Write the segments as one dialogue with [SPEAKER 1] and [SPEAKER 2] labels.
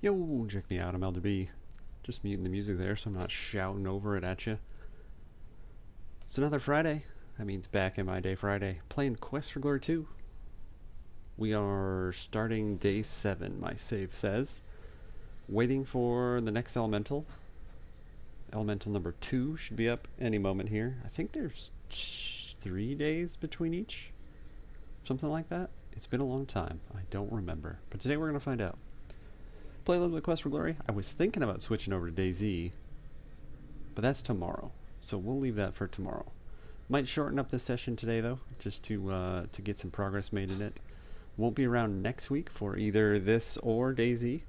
[SPEAKER 1] Yo, check me out. I'm Elder B. Just muting the music there so I'm not shouting over it at you. It's another Friday. That means back in my day Friday. Playing Quest for Glory 2. We are starting day 7, my save says. Waiting for the next elemental. Elemental number 2 should be up any moment here. I think there's 3 days between each. Something like that. It's been a long time. I don't remember. But today we're going to find out. Play a little bit of Quest for Glory. I was thinking about switching over to DayZ, but that's tomorrow, so we'll leave that for tomorrow. Might shorten up this session today though, just to get some progress made in it. Won't be around next week for either this or DayZ,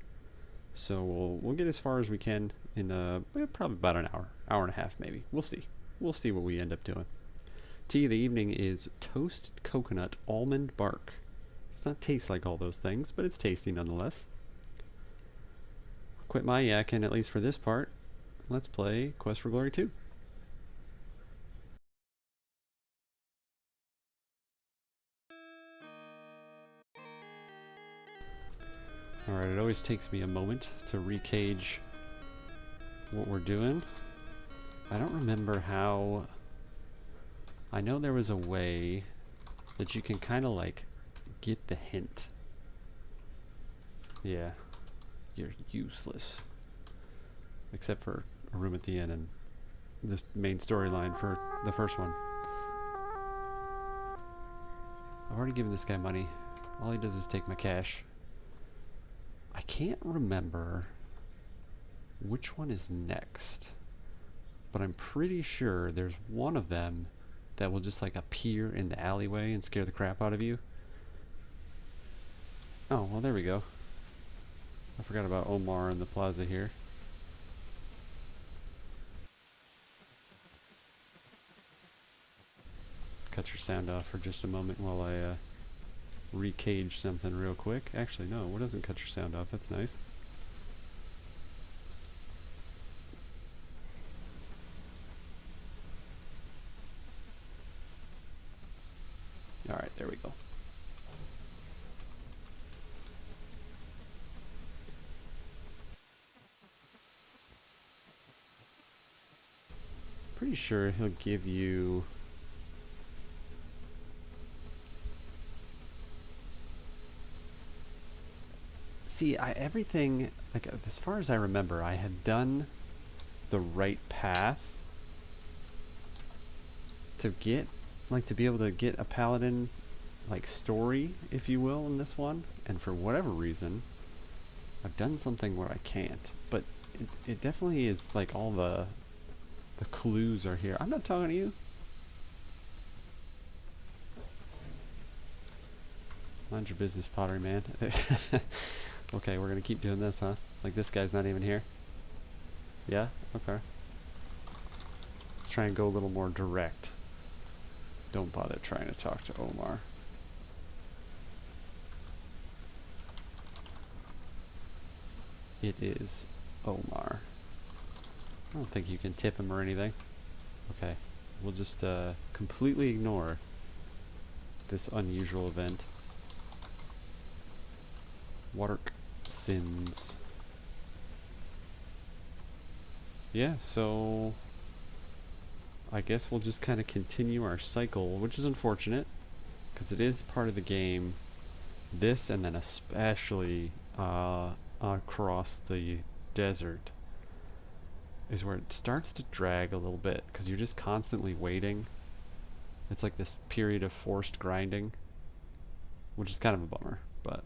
[SPEAKER 1] so we'll get as far as we can in probably about an hour and a half maybe. We'll see. We'll see what we end up doing. Tea of the evening is toasted coconut almond bark. Does not taste like all those things, but it's tasty nonetheless. Quit my yakking, at least for this part. Let's play Quest for Glory 2. Alright, it always takes me a moment to recage what we're doing. I don't remember how... I know there was a way that you can kind of like get the hint. Yeah. You're useless. Except for a room at the end and the main storyline for the first one. I've already given this guy money. All he does is take my cash. I can't remember which one is next. But I'm pretty sure there's one of them that will just like appear in the alleyway and scare the crap out of you. Oh, well there we go. I forgot about Omar in the plaza here. Cut your sound off for just a moment while I recage something real quick. Actually, no, what doesn't cut your sound off? That's nice. Alright, there we go. Pretty sure he'll give you... See, everything, like as far as I remember, I had done the right path to get, like to be able to get a paladin, like story, if you will, in this one. And for whatever reason, I've done something where I can't. But it definitely is like all the clues are here. I'm not talking to you. Mind your business, Pottery Man. Okay, we're gonna keep doing this, huh? Like this guy's not even here? Yeah? Okay. Let's try and go a little more direct. Don't bother trying to talk to Omar. It is Omar. I don't think you can tip him or anything. Okay. We'll just completely ignore this unusual event. Waterk sins. Yeah, so I guess we'll just kind of continue our cycle, which is unfortunate because it is part of the game. This and then especially across the desert is where it starts to drag a little bit because you're just constantly waiting. It's like this period of forced grinding, which is kind of a bummer, but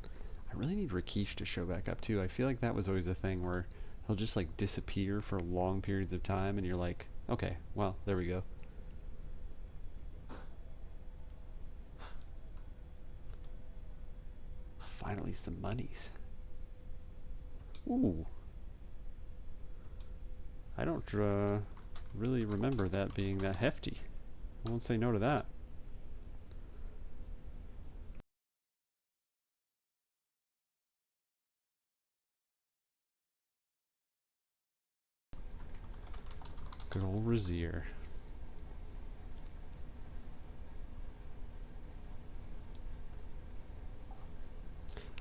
[SPEAKER 1] I really need Rakeesh to show back up too. I feel like that was always a thing where he'll just like disappear for long periods of time and you're like, okay, well, there we go. Finally some monies. Ooh. I don't really remember that being that hefty. I won't say no to that. Good old Razier.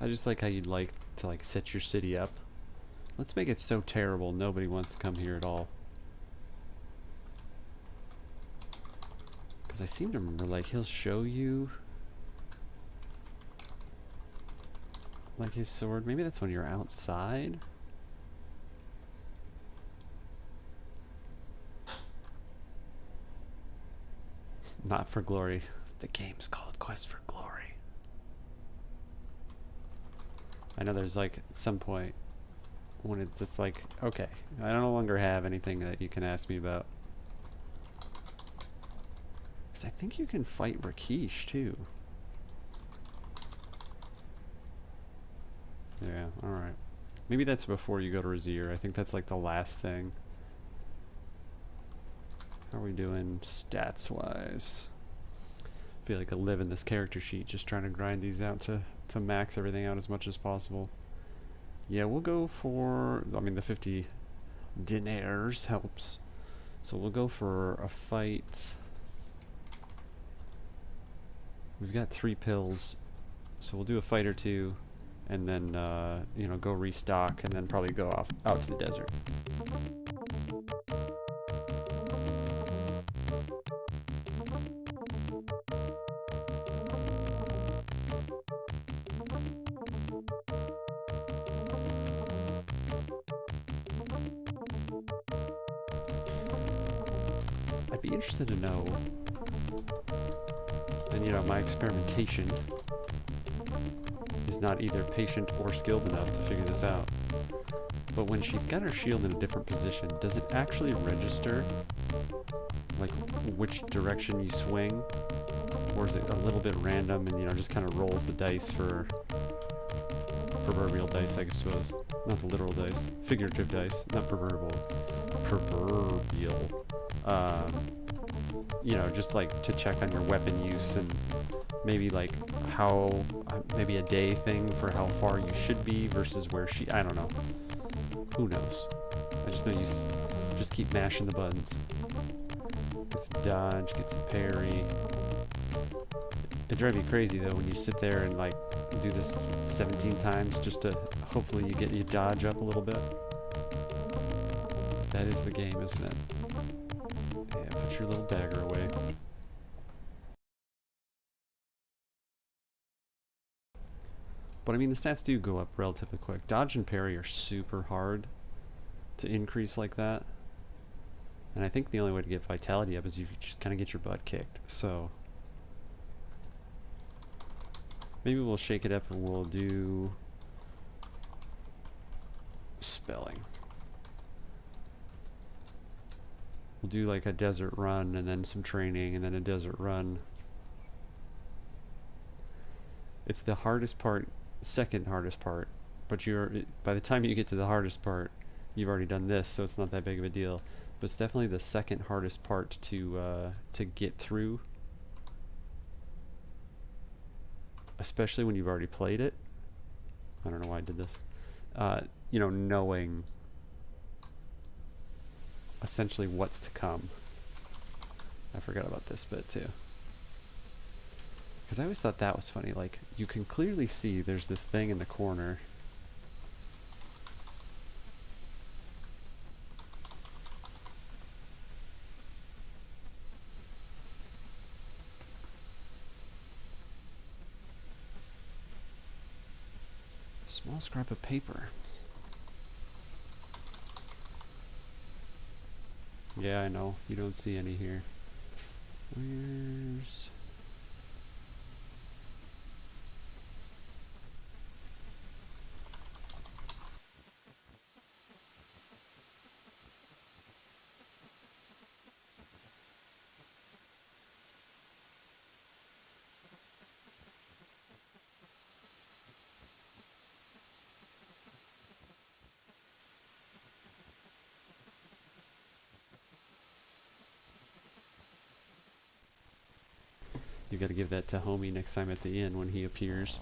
[SPEAKER 1] I just like how you'd like to like set your city up. Let's make it so terrible nobody wants to come here at all. Because I seem to remember like he'll show you like his sword. Maybe that's when you're outside. Not for glory. The game's called Quest for Glory. I know there's like some point when it's just like, okay, I no longer have anything that you can ask me about. Because I think you can fight Rakeesh too. Yeah, alright. Maybe that's before you go to Razir. I think that's like the last thing. How are we doing stats wise? I feel like I live in this character sheet just trying to grind these out to max everything out as much as possible. Yeah, we'll go for, I mean the 50 dinars helps. So we'll go for a fight. We've got 3 pills. So we'll do a fight or 2 and then you know, go restock and then probably go off out to the desert. I'd be interested to know, and you know, my experimentation is not either patient or skilled enough to figure this out, but when she's got her shield in a different position, does it actually register like which direction you swing, or is it a little bit random and you know just kind of rolls the dice for proverbial dice, I suppose, not the literal dice, figurative dice, not proverbial. You know, just like to check on your weapon use and maybe like how, maybe a day thing for how far you should be versus where she, I don't know. Who knows? I just know you just keep mashing the buttons. Get some dodge, get some parry. It drives me crazy though when you sit there and like do this 17 times just to hopefully you get your dodge up a little bit. That is the game, isn't it? Yeah, put your little dagger away. But I mean, the stats do go up relatively quick. Dodge and parry are super hard to increase like that. And I think the only way to get vitality up is you just kind of get your butt kicked. So maybe we'll shake it up and we'll do spelling. We'll do like a desert run and then some training and then a desert run. It's the hardest part, second hardest part, but by the time you get to the hardest part, you've already done this, so it's not that big of a deal. But it's definitely the second hardest part to get through, especially when you've already played it. I don't know why I did this. You know, knowing essentially what's to come. I forgot about this bit too. Because I always thought that was funny. Like, you can clearly see there's this thing in the corner. Small scrap of paper. Yeah, I know. You don't see any here. Where's... You gotta give that to homie next time at the inn when he appears.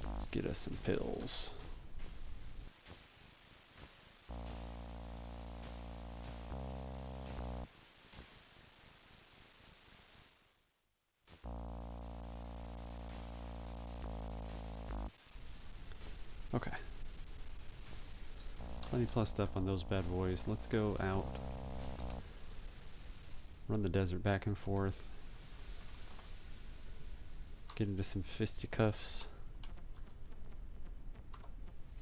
[SPEAKER 1] Let's get us some pills. Okay. Plenty plus up on those bad boys. Let's go out. Run the desert back and forth. Get into some fisticuffs.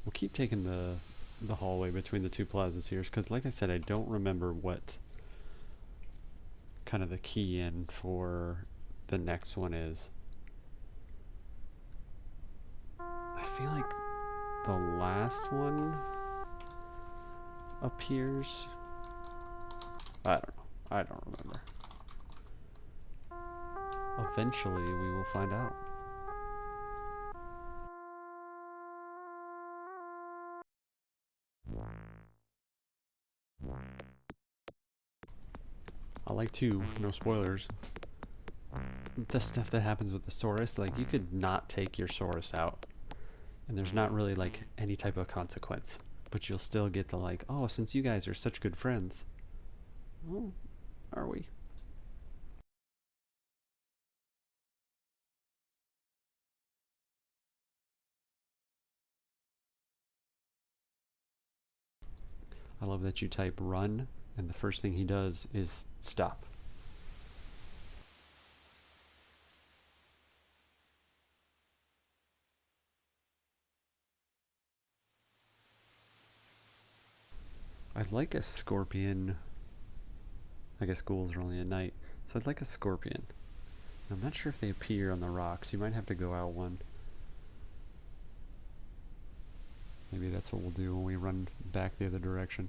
[SPEAKER 1] We'll keep taking the hallway between the two plazas here, because like I said, I don't remember what kind of the key in for the next one is. I feel like the last one appears. I don't know. I don't remember. Eventually, we will find out. I like to, no spoilers, the stuff that happens with the Saurus, like you could not take your Saurus out and there's not really like any type of consequence, but you'll still get the like, oh, since you guys are such good friends. Oh, are we? I love that you type run and the first thing he does is stop. I'd like a scorpion. I guess ghouls are only at night, so I'd like a scorpion. I'm not sure if they appear on the rocks. You might have to go out one. Maybe that's what we'll do when we run back the other direction.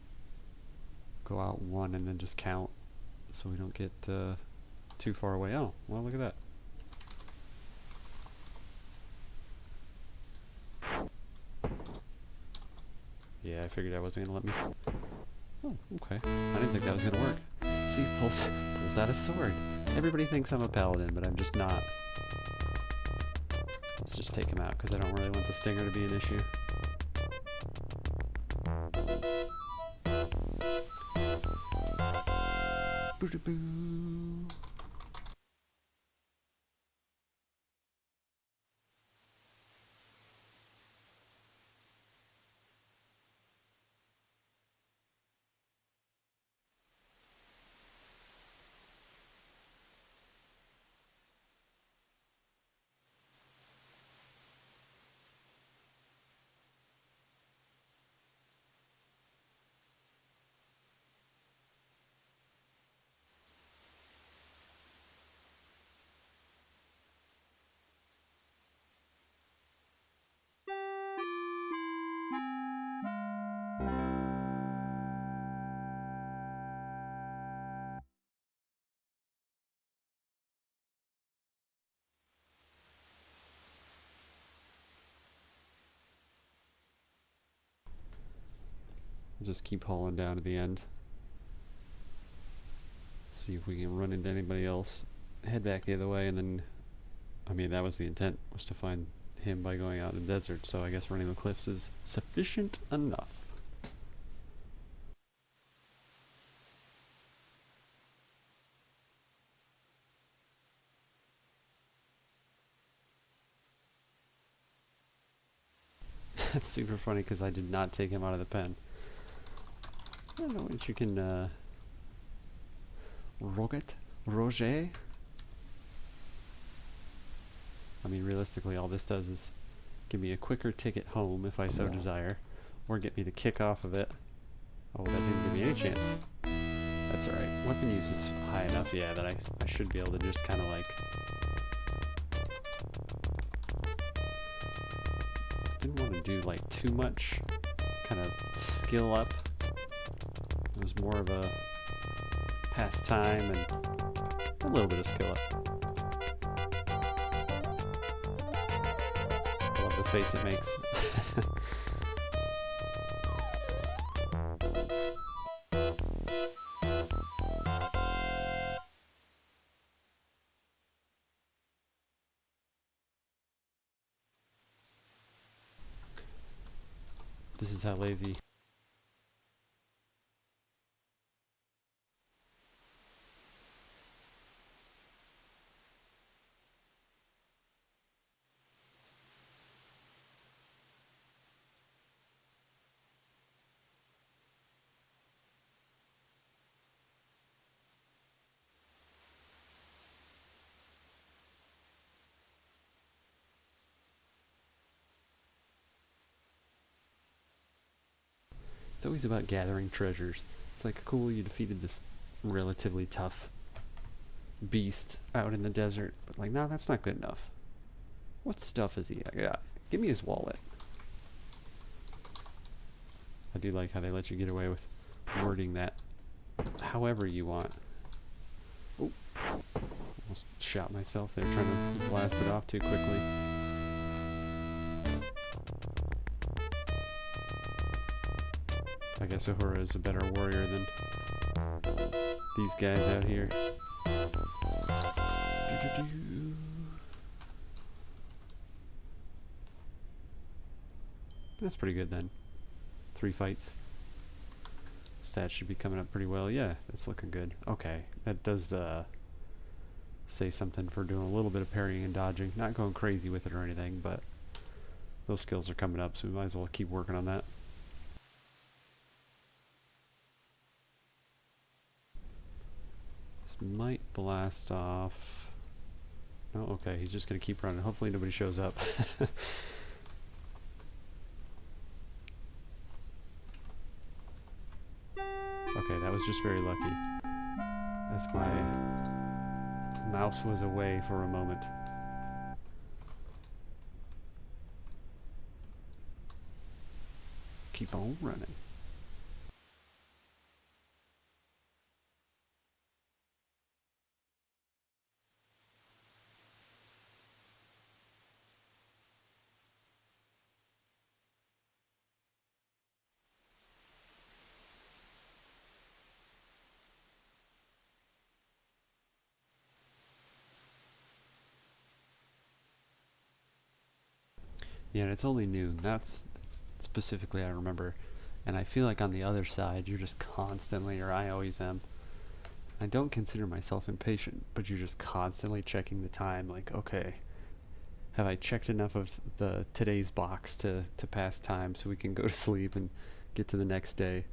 [SPEAKER 1] Go out one and then just count so we don't get too far away. Oh, well, look at that. Yeah, I figured that wasn't going to let me. Oh, okay. I didn't think that was going to work. See, pulls out a sword. Everybody thinks I'm a paladin, but I'm just not. Let's just take him out because I don't really want the stinger to be an issue. Boo-da-boo. We'll just keep hauling down to the end. See if we can run into anybody else. Head back the other way, and then, I mean, that was the intent, was to find him by going out in the desert, so I guess running the cliffs is sufficient enough. That's super funny because I did not take him out of the pen. I don't know what you can, Roger? I mean, realistically, all this does is give me a quicker ticket home if I so desire, or get me to kick off of it. Oh, that didn't give me any chance. That's alright. Weapon use is high enough, yeah, that I should be able to just kind of like... Didn't want to do like too much kind of skill up. It was more of a pastime and a little bit of skill up. I love the face it makes. This is how lazy. It's always about gathering treasures. It's like, cool, you defeated this relatively tough beast out in the desert, but like, no, that's not good enough. What stuff is he? Yeah, give me his wallet. I do like how they let you get away with wording that however you want. Oh, almost shot myself there trying to blast it off too quickly. I guess Uhura is a better warrior than these guys out here. That's pretty good then. 3 fights. Stats should be coming up pretty well. Yeah, that's looking good. Okay, that does say something for doing a little bit of parrying and dodging. Not going crazy with it or anything, but those skills are coming up, so we might as well keep working on that. This might blast off. No, okay, he's just going to keep running. Hopefully nobody shows up. Okay, that was just very lucky. As my mouse was away for a moment. Keep on running. Yeah, and it's only noon. That's specifically I remember. And I feel like on the other side, you're just constantly, or I always am. I don't consider myself impatient, but you're just constantly checking the time. Like, okay, have I checked enough of the today's box to pass time so we can go to sleep and get to the next day?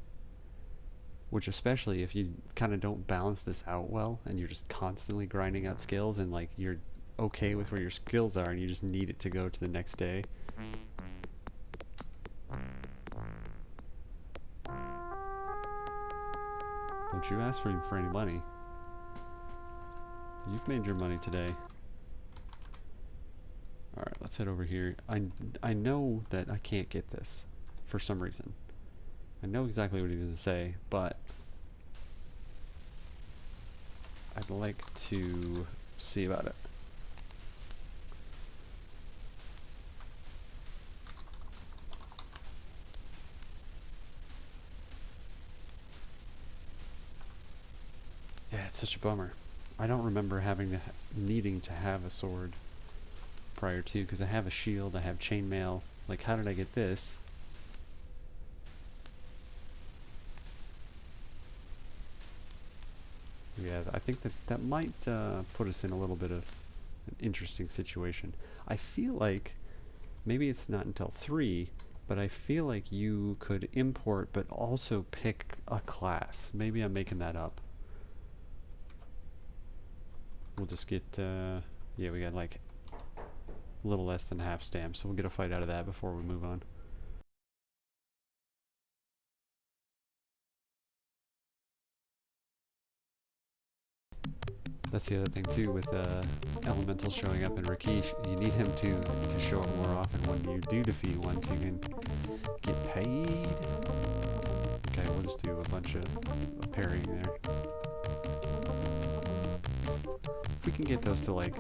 [SPEAKER 1] Which, especially if you kind of don't balance this out well, and you're just constantly grinding out skills, and like you're okay with where your skills are, and you just need it to go to the next day. Don't you ask for any money. You've made your money today. Alright, let's head over here. I know that I can't get this for some reason. I know exactly what he's going to say, but I'd like to see about it. Yeah, it's such a bummer. I don't remember needing to have a sword prior to, because I have a shield, I have chainmail. Like, how did I get this? Yeah, I think that might put us in a little bit of an interesting situation. I feel like maybe it's not until 3, but I feel like you could import but also pick a class. Maybe I'm making that up. We'll just get, yeah, we got like a little less than half stamp, so we'll get a fight out of that before we move on. That's the other thing too with Elemental showing up in Rakeesh. You need him to show up more often when you do defeat one, so you can get paid. Okay, we'll just do a bunch of parrying there. If we can get those to like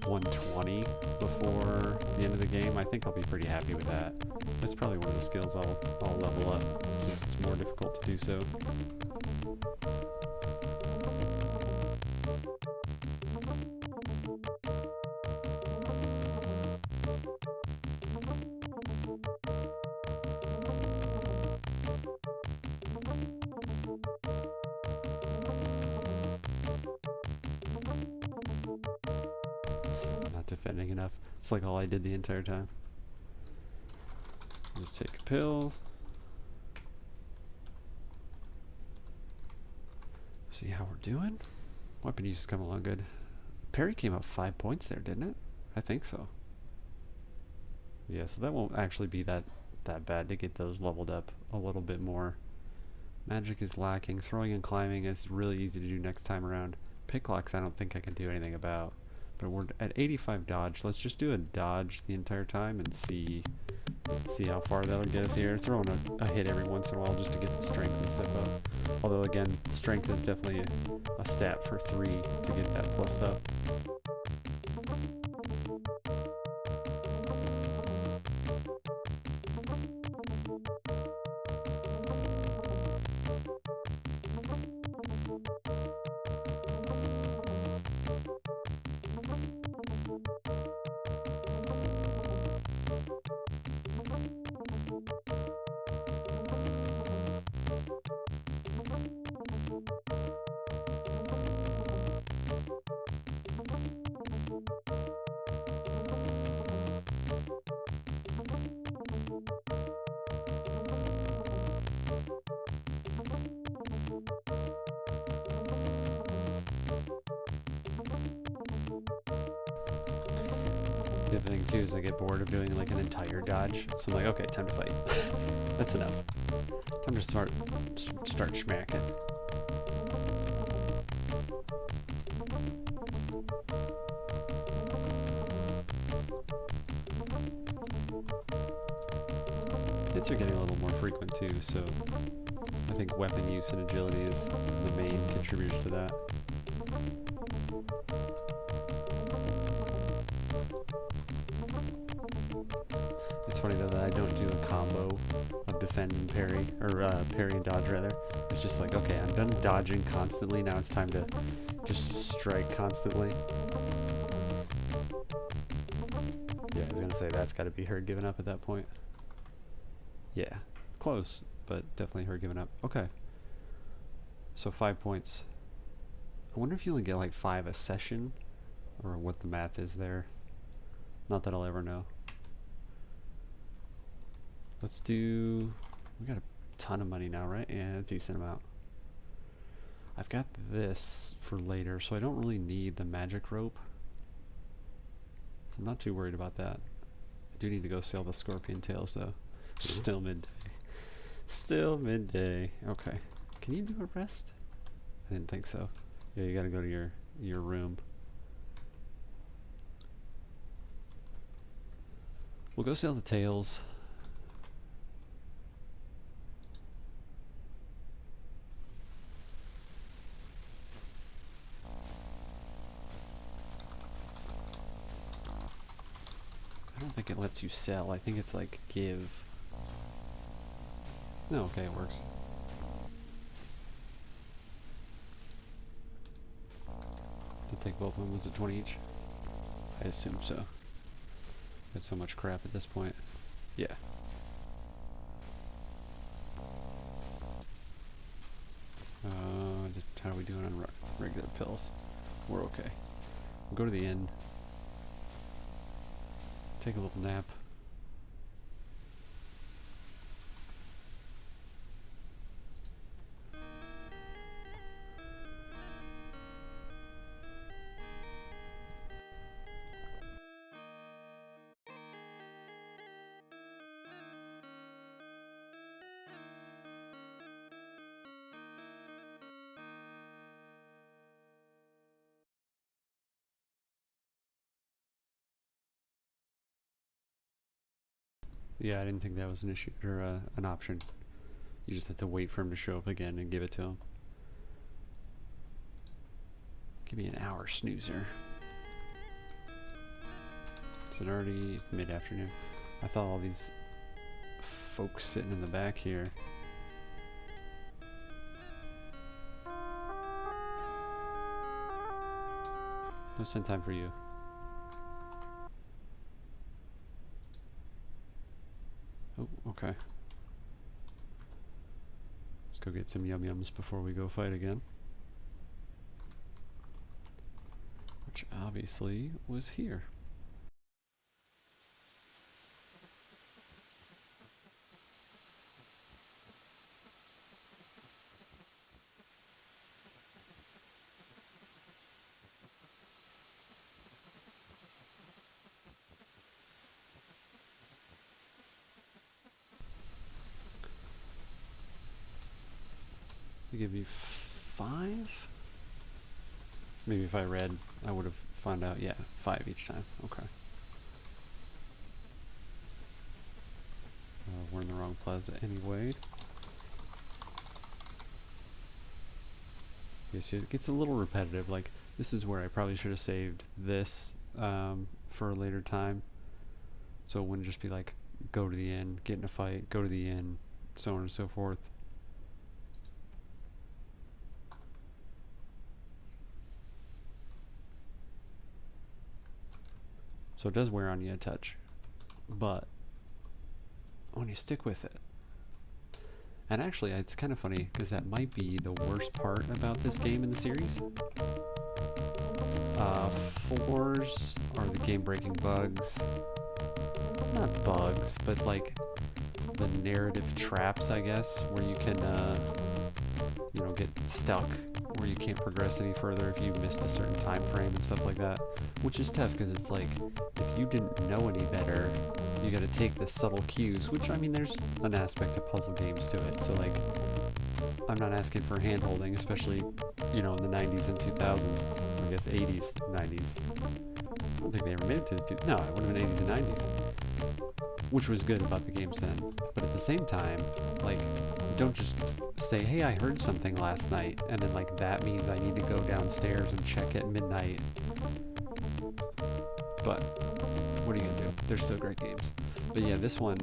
[SPEAKER 1] 120 before the end of the game, I think I'll be pretty happy with that. That's probably one of the skills I'll level up, since it's more difficult to do so. Not defending enough. It's like all I did the entire time. Just take a pill. See how we're doing. Weapon use is coming along good. Parry came up 5 points there, didn't it? I think so. Yeah, so that won't actually be that bad to get those leveled up a little bit more. Magic is lacking. Throwing and climbing is really easy to do next time around. Picklocks I don't think I can do anything about. But we're at 85 dodge. Let's just do a dodge the entire time and see how far that'll get us here. Throwing a hit every once in a while just to get the strength and stuff up. Although again, strength is definitely a stat for 3 to get that plus up. The other thing too is I get bored of doing like an entire dodge, so I'm like, okay, time to fight. That's enough. Time to start smacking. Hits are getting a little more frequent too, so I think weapon use and agility is the main contributors to that. It's funny though that I don't do a combo of defend and parry, or parry and dodge rather. It's just like, okay, I'm done dodging constantly, now it's time to just strike constantly. Yeah, I was gonna say that's gotta be her giving up at that point. Yeah, close, but definitely her giving up. Okay. So 5 points. I wonder if you only get like 5 a session, or what the math is there. Not that I'll ever know. Let's do... We got a ton of money now, right? Yeah, a decent amount. I've got this for later, so I don't really need the magic rope. So I'm not too worried about that. I do need to go sail the scorpion tails, though. Still midday. Still midday. Okay. Can you do a rest? I didn't think so. Yeah, you gotta go to your room. We'll go sail the tails. I don't think it lets you sell. I think it's like give. No, okay, it works. You take both of them, was it 20 each? I assume so. Got so much crap at this point. Yeah. How are we doing on regular pills? We're okay. We'll go to the inn. Take a little nap. Yeah, I didn't think that was an issue or an option. You just have to wait for him to show up again and give it to him. Give me an hour snoozer. Is it already mid-afternoon? I thought all these folks sitting in the back here. No send time for you. Oh, okay. Let's go get some yum-yums before we go fight again. Which obviously was here. They give you 5? Maybe if I read, I would have found out. Yeah, 5 each time. Okay. We're in the wrong plaza anyway. Yes, it gets a little repetitive. Like, this is where I probably should have saved this for a later time. So it wouldn't just be like, go to the inn, get in a fight, go to the inn, so on and so forth. So it does wear on you a touch, but when you stick with it. And actually, it's kind of funny, because that might be the worst part about this game in the series. 4s are the game-breaking bugs. Not bugs, but like the narrative traps, I guess, where you can, you know, get stuck, where you can't progress any further if you missed a certain time frame and stuff like that. Which is tough, because it's like, if you didn't know any better, you gotta take the subtle cues, which, I mean, there's an aspect of puzzle games to it, so like, I'm not asking for hand-holding, especially, you know, in the 90s and 2000s, I guess 80s, 90s. I don't think they ever made it to the no, it would have been 80s and 90s, which was good about the games then, but at the same time, like, don't just say, hey, I heard something last night, and then, like, that means I need to go downstairs and check at midnight. But what are you gonna do? They're still great games. But yeah, this one,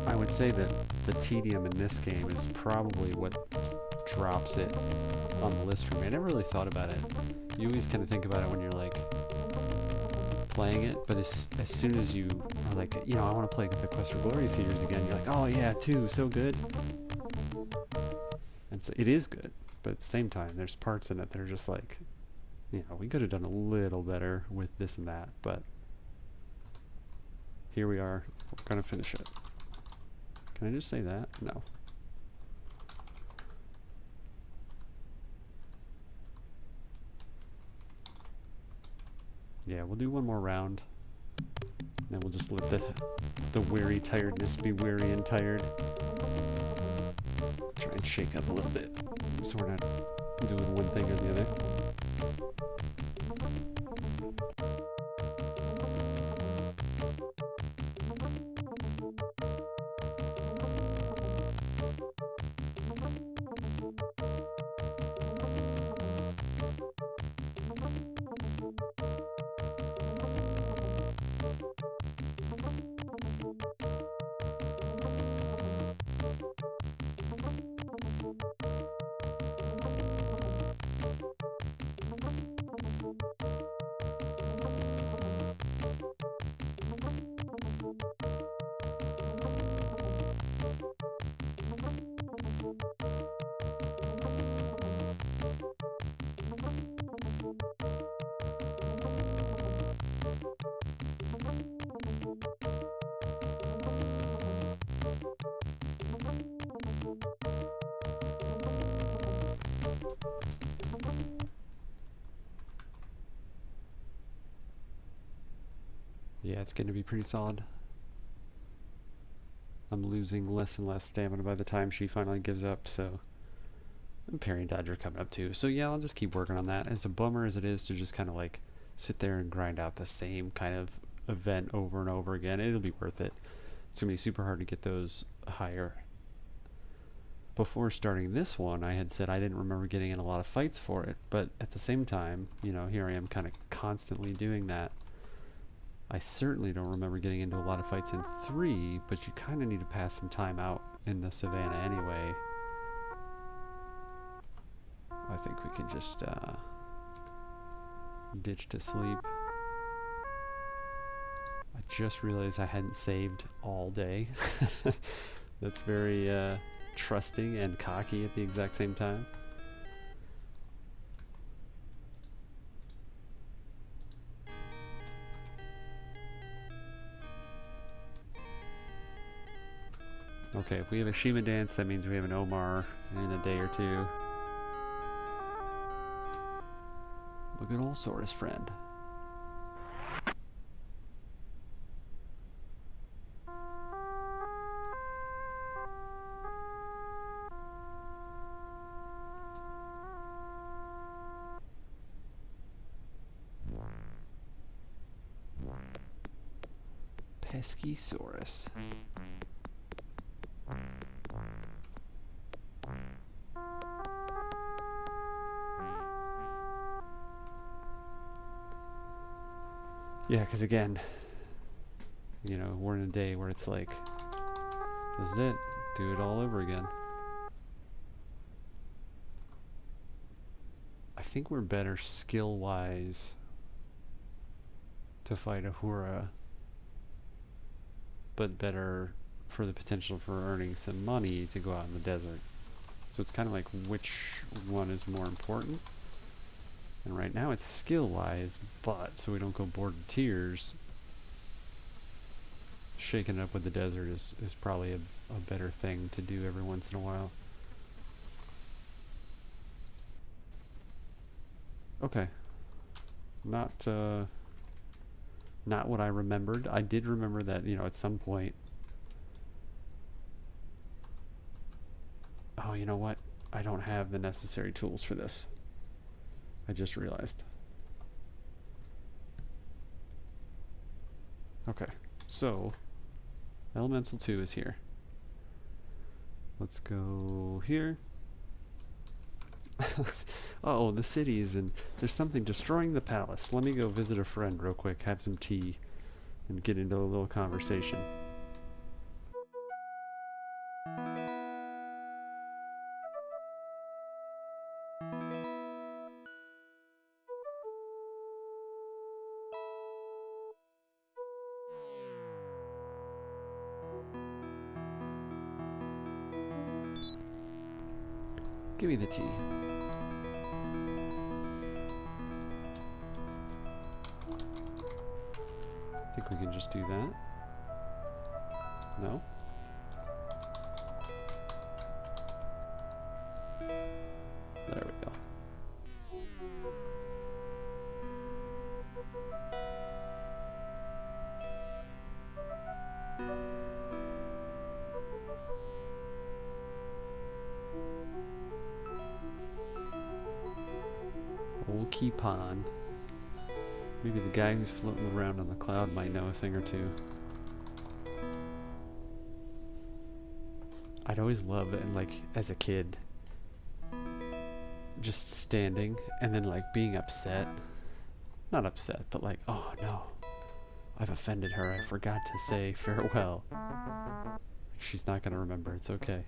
[SPEAKER 1] I would say that the tedium in this game is probably what drops it on the list for me. I never really thought about it. You always kind of think about it when you're like playing it, but as soon as you are like, you know, I want to play the Quest for Glory series again, you're like, oh yeah, 2, so good. And it is good, but at the same time, there's parts in it that are just like, you know, we could have done a little better with this and that, but here we are. We're gonna finish it. Can I just say that? No. Yeah, we'll do one more round. Then we'll just let the weary tiredness be weary and tired. Try and shake up a little bit, so we're not doing one thing or the other. Yeah, it's going to be pretty solid. I'm losing less and less stamina by the time she finally gives up, so... And Parry and Dodge are coming up too. So yeah, I'll just keep working on that. As a bummer as it is to just kind of like sit there and grind out the same kind of event over and over again, it'll be worth it. It's going to be super hard to get those higher. Before starting this one, I had said I didn't remember getting in a lot of fights for it, but at the same time, you know, here I am kind of constantly doing that. I certainly don't remember getting into a lot of fights in 3, but you kind of need to pass some time out in the savannah anyway. I think we can just ditch to sleep. I just realized I hadn't saved all day. That's very trusting and cocky at the exact same time. Okay, if we have a Shima dance, that means we have an Omar in a day or two. Look at old Sora's friend. Peskysaurus. Yeah, because again, you know, we're in a day where it's like, this is it. Do it all over again. I think we're better skill-wise to fight Ahura, but better for the potential for earning some money to go out in the desert. So it's kind of like which one is more important. And right now it's skill-wise, but so we don't go bored to tears, shaking it up with the desert is probably a better thing to do every once in a while. Okay. Not what I remembered. I did remember that, you know, at some point. Oh, you know what? I don't have the necessary tools for this. I just realized. Okay, so Elemental 2 is here. Let's go here. Oh, the city is in. There's something destroying the palace. Let me go visit a friend real quick, have some tea, and get into a little conversation. Give me the tea. I think we can just do that. No? There we go. Old Keepon. Maybe the guy who's floating around on the cloud might know a thing or two. I'd always love it, and like as a kid, just standing and then like being upset. Not upset, but like, oh no, I've offended her. I forgot to say farewell. Like, she's not gonna remember. It's okay.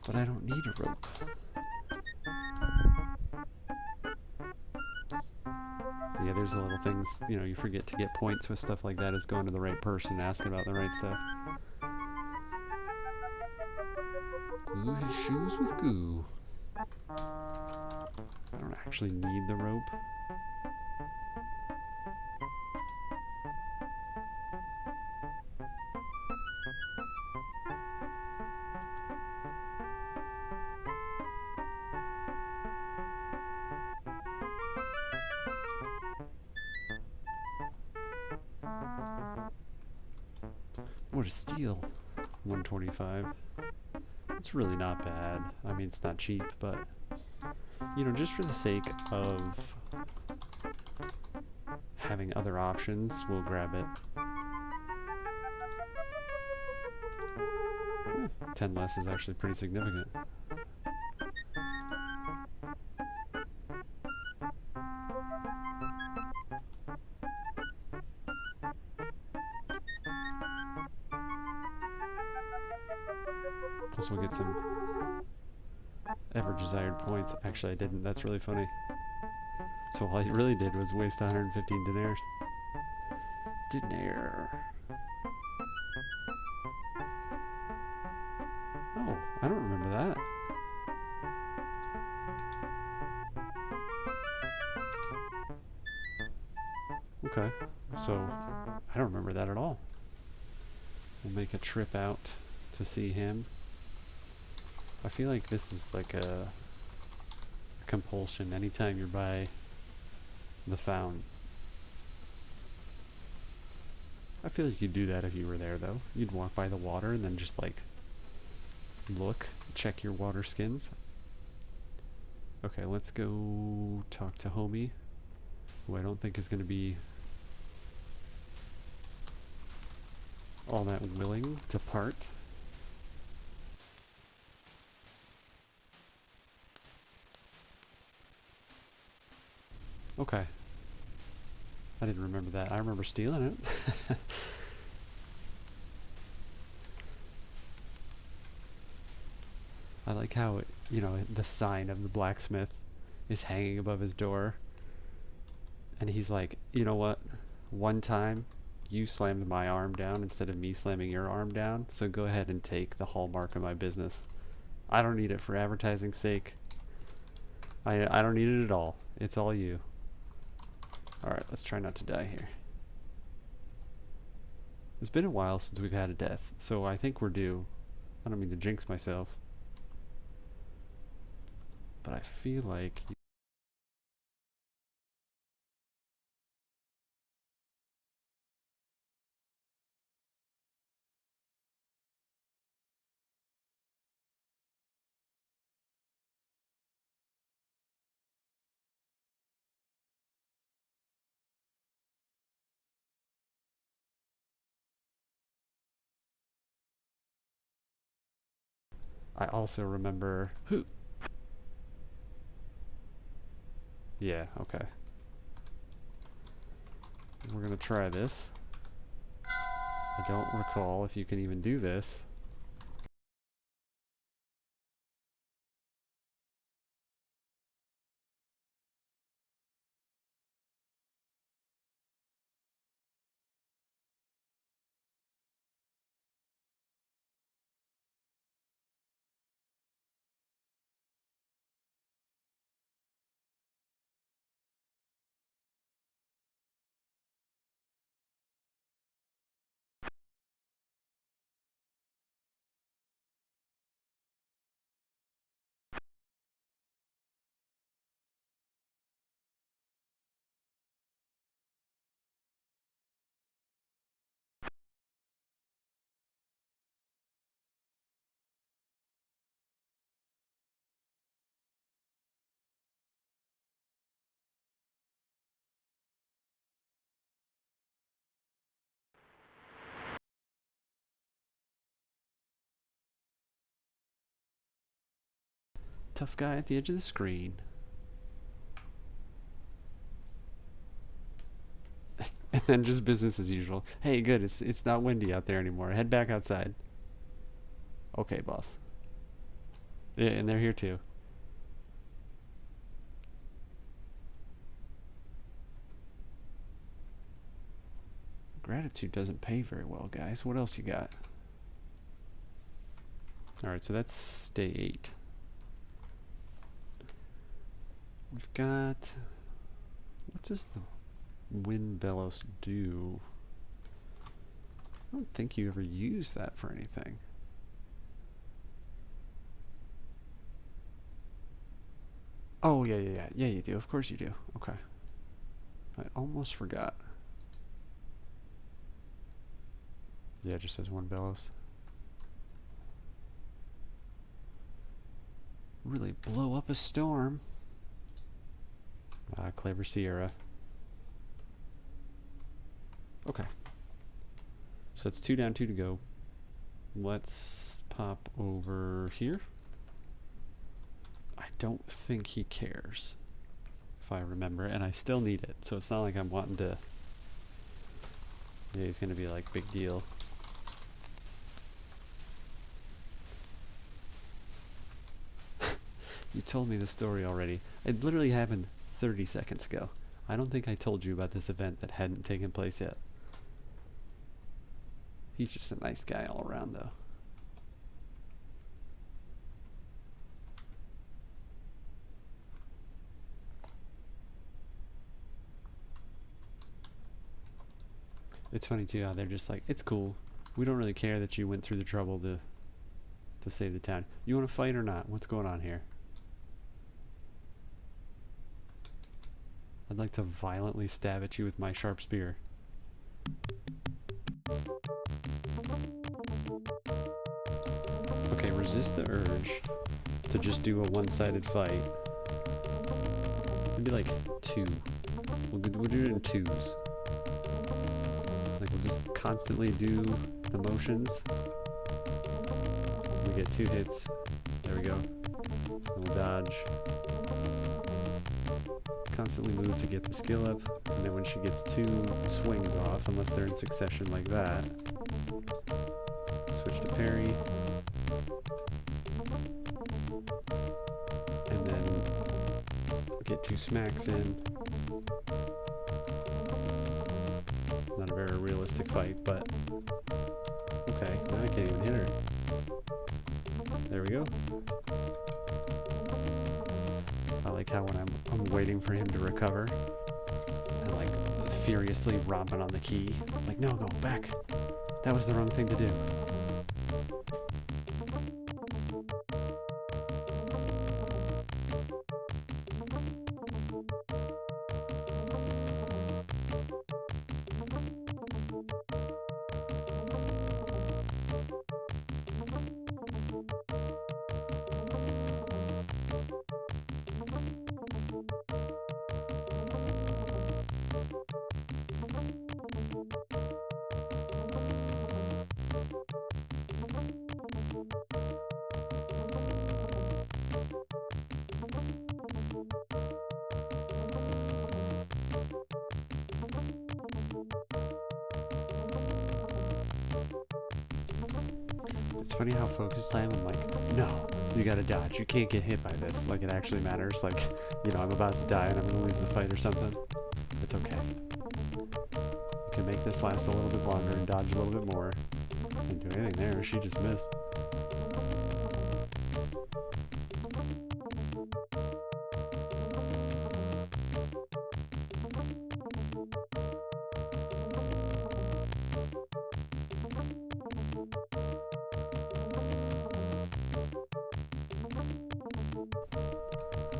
[SPEAKER 1] But I don't need a rope. Yeah, there's the little things, you know, you forget to get points with stuff like that, is going to the right person, asking about the right stuff. Glue his shoes with goo. I don't actually need the rope. What a steal. 125. It's really not bad. I mean, it's not cheap, but, you know, just for the sake of having other options, we'll grab it. 10 less is actually pretty significant. Plus we'll get some ever desired points. Actually, I didn't. That's really funny. So all I really did was waste 115 dinars. Dinar. Oh, I don't remember that. Okay, so I don't remember that at all. We'll make a trip out to see him. I feel like this is like a compulsion anytime you're by the fountain. I feel like you'd do that if you were there, though. You'd walk by the water and then just, like, look, check your water skins. Okay, let's go talk to homie, who I don't think is going to be all that willing to part. Okay. I didn't remember that. I remember stealing it. I like how, you know, the sign of the blacksmith is hanging above his door. And he's like, you know what? One time you slammed my arm down instead of me slamming your arm down. So go ahead and take the hallmark of my business. I don't need it for advertising's sake. I don't need it at all. It's all you. Alright, let's try not to die here. It's been a while since we've had a death, so I think we're due. I don't mean to jinx myself, but I feel like... I also remember... Yeah, okay. We're gonna try this. I don't recall if you can even do this. Tough guy at the edge of the screen. And then just business as usual. Hey, good, it's not windy out there anymore. Head back outside. Okay, boss. Yeah, and they're here too. Gratitude doesn't pay very well, guys. What else you got? Alright, so that's stay 8. We've got... What does the wind bellows do? I don't think you ever use that for anything. Oh, yeah. Yeah, you do. Of course you do. Okay. I almost forgot. Yeah, it just says one bellows. Really blow up a storm. Clever Sierra. Okay. So that's 2 down, 2 to go. Let's pop over here. I don't think he cares, if I remember, and I still need it, so it's not like I'm wanting to... Yeah, he's gonna be like, big deal. You told me the story already. It literally happened 30 seconds ago. I don't think I told you about this event that hadn't taken place yet. He's just a nice guy all around, though. It's funny too how they're just like, it's cool. We don't really care that you went through the trouble to save the town. You want to fight or not? What's going on here? I'd like to violently stab at you with my sharp spear. Okay, resist the urge to just do a one-sided fight. Maybe like two. We'll do it in twos. Like we'll just constantly do the motions. We get 2 hits. There we go. We'll dodge. Constantly move to get the skill up. And then when she gets 2 swings off, unless they're in succession like that, switch to parry. And then get 2 smacks in. Not a very realistic fight, but okay, now I can't even hit her. There we go. I like how when I'm waiting for him to recover, I'm like furiously romping on the key. Like, no, go back. That was the wrong thing to do. It's funny how focused I am. I'm like, no, you gotta dodge. You can't get hit by this. Like, it actually matters. Like, you know, I'm about to die and I'm gonna lose the fight or something. It's okay. You can make this last a little bit longer and dodge a little bit more. Didn't do anything there. She just missed.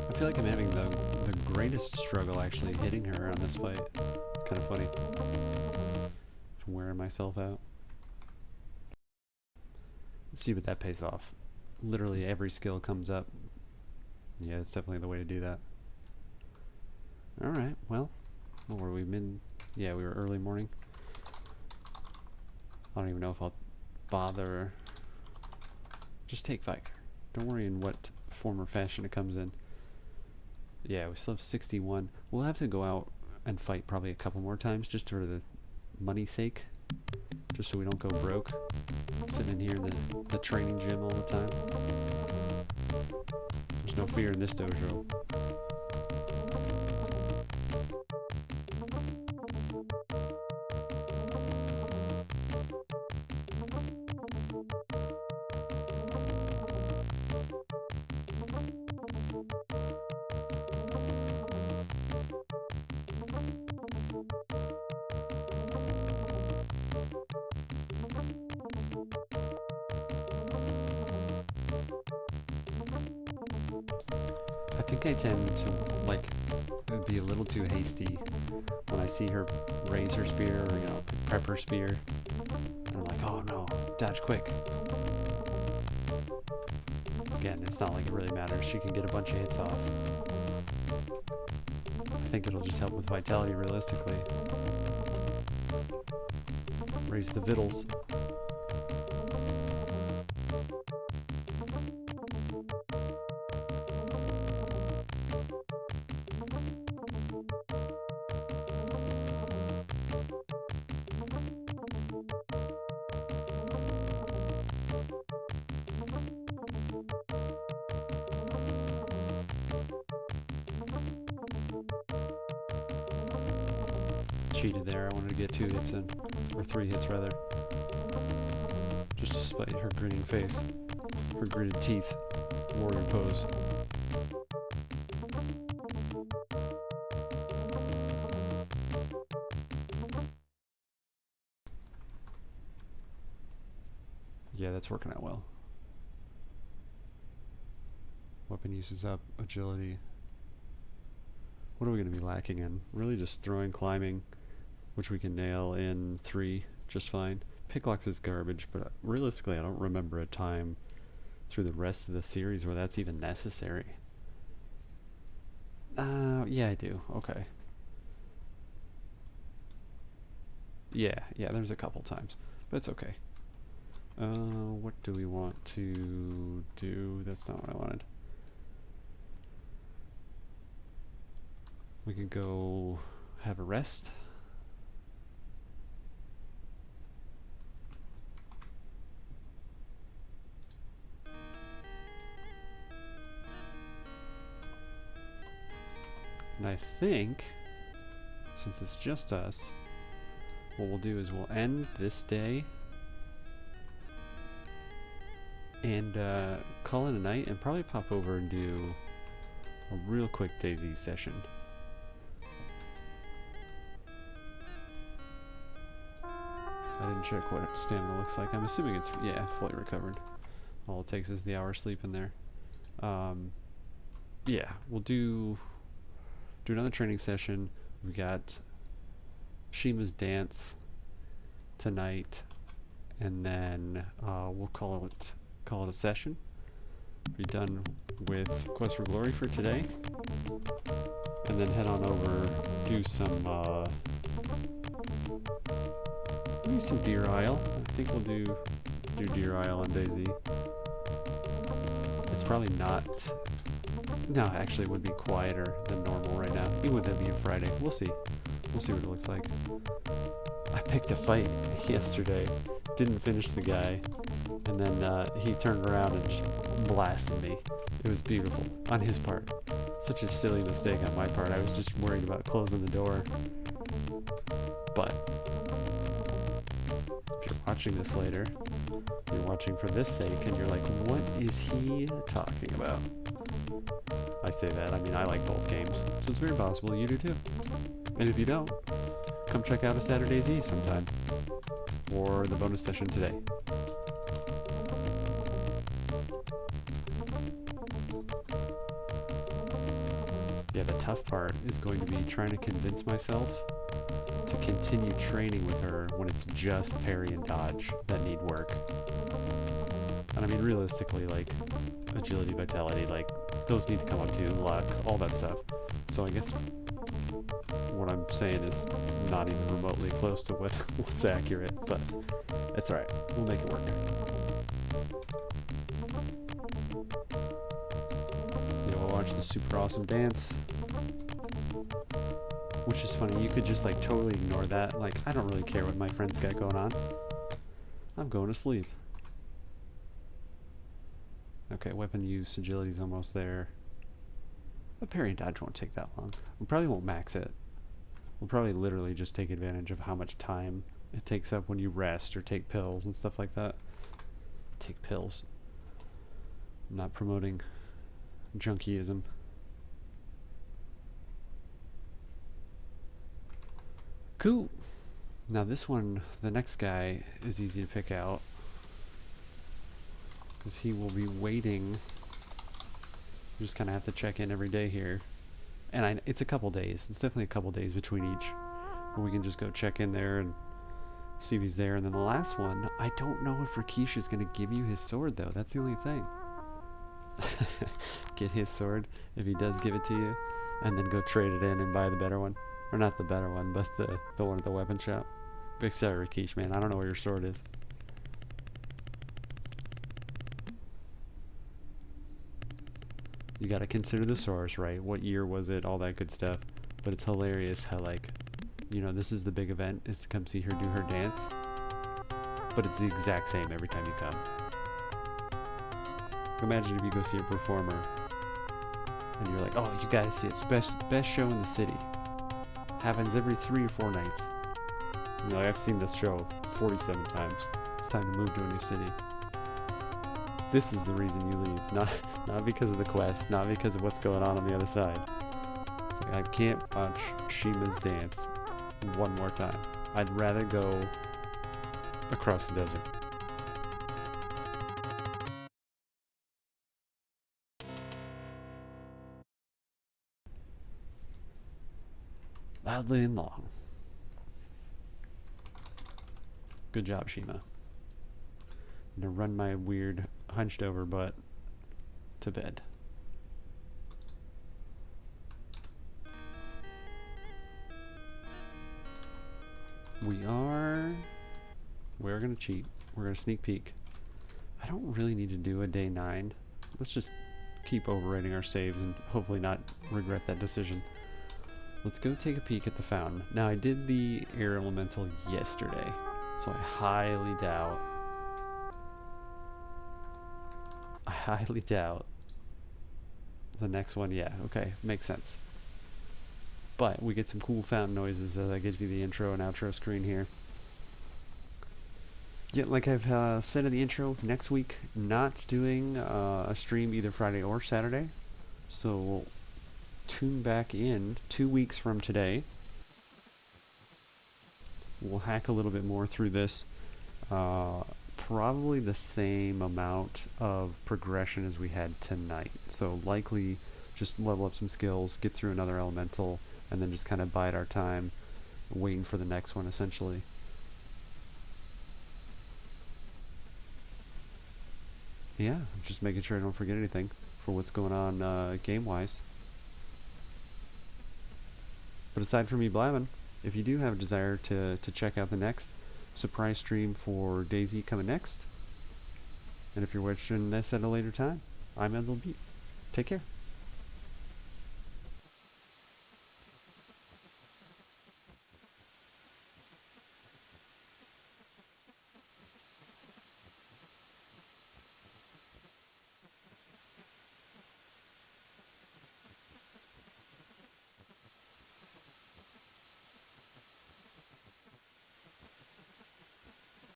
[SPEAKER 1] I feel like I'm having the greatest struggle actually hitting her on this fight. It's kind of funny. Just wearing myself out. Let's see what that pays off. Literally every skill comes up. Yeah, it's definitely the way to do that. Alright, well, what were we, yeah, we were early morning. I don't even know if I'll bother. Just take fire. Don't worry in what form or fashion it comes in. Yeah, we still have 61. We'll have to go out and fight probably a couple more times just for the money's sake. Just so we don't go broke. Sitting in here in the training gym all the time. There's no fear in this dojo. I think I tend to, like, be a little too hasty when I see her raise her spear or, you know, prep her spear. And I'm like, oh no, dodge quick. Again, it's not like it really matters. She can get a bunch of hits off. I think it'll just help with vitality realistically. Raise the vittles. Cheated there. I wanted to get 2 hits in, or 3 hits rather, just to spite her grinning face, her gritted teeth, warrior pose. Yeah, that's working out well. Weapon use is up, agility. What are we going to be lacking in? Really just throwing, climbing, which we can nail in 3 just fine. Picklocks is garbage, but realistically, I don't remember a time through the rest of the series where that's even necessary. Yeah, I do. Okay. Yeah, there's a couple times, but it's okay. What do we want to do? That's not what I wanted. We can go have a rest. And I think, since it's just us, what we'll do is we'll end this day and call it a night and probably pop over and do a real quick DayZ session. I didn't check what stamina looks like. I'm assuming it's, yeah, fully recovered. All it takes is the hour sleep in there. Yeah, we'll do another training session. We've got Shima's dance tonight, and then we'll call it a session. Be done with Quest for Glory for today, and then head on over, do some maybe some Deer Isle. I think we'll do Deer Isle on DayZ. It's probably not. No, actually, it would be quieter than normal right now, even with it being Friday. We'll see. We'll see what it looks like. I picked a fight yesterday, didn't finish the guy, and then he turned around and just blasted me. It was beautiful on his part. Such a silly mistake on my part. I was just worried about closing the door. But if you're watching this later, you're watching for this sake, and you're like, what is he talking about? I say that, I mean, I like both games, so it's very possible you do too. And if you don't, come check out a Saturday's E sometime, or the bonus session today. Yeah, the tough part is going to be trying to convince myself to continue training with her when it's just parry and dodge that need work. And I mean, realistically, like, agility, vitality, like, those need to come up too, luck, all that stuff. So I guess what I'm saying is not even remotely close to what's accurate, but it's alright. We'll make it work. Yeah, we'll watch the super awesome dance. Which is funny, you could just like totally ignore that. Like, I don't really care what my friends got going on. I'm going to sleep. Okay, weapon use, agility's almost there. The parry and dodge won't take that long. We probably won't max it. We'll probably literally just take advantage of how much time it takes up when you rest or take pills and stuff like that. Take pills. I'm not promoting junkieism. Cool. Now this one, the next guy, is easy to pick out, because he will be waiting. You just kind of have to check in every day here. And it's a couple days. It's definitely a couple days between each. Where we can just go check in there and see if he's there. And then the last one, I don't know if Rikishi is going to give you his sword, though. That's the only thing. Get his sword, if he does give it to you. And then go trade it in and buy the better one. Or not the better one, but the one at the weapon shop. Big sorry, Rikishi, man. I don't know where your sword is. You gotta consider the source, right? What year was it? All that good stuff. But it's hilarious how, like, you know, this is the big event, is to come see her do her dance. But it's the exact same every time you come. Imagine if you go see a performer and you're like, oh, you gotta see it. It's best show in the city. Happens every 3 or 4 nights. You know, I've seen this show 47 times. It's time to move to a new city. This is the reason you leave, not because of the quest, not because of what's going on the other side. It's like, I can't watch Shima's dance one more time. I'd rather go across the desert. Loudly and long. Good job, Shima. I'm gonna run my weird hunched over butt to bed. We're gonna cheat. We're gonna sneak peek. I don't really need to do a day 9. Let's just keep overwriting our saves and hopefully not regret that decision. Let's go take a peek at the fountain. Now, I did the air elemental yesterday, so I highly doubt the next one. Yeah, okay, makes sense. But we get some cool fountain noises that gives you the intro and outro screen here. Yeah, like I've said in the intro, next week not doing a stream either Friday or Saturday. So we'll tune back in 2 weeks from today. We'll hack a little bit more through this. Probably the same amount of progression as we had tonight. So likely just level up some skills, get through another elemental, and then just kind of bide our time waiting for the next one essentially. Yeah, just making sure I don't forget anything for what's going on game-wise. But aside from me blabbing, if you do have a desire to check out the next surprise stream for DayZ coming next, and if you're watching this at a later time, I'm Edel Beat. Take care.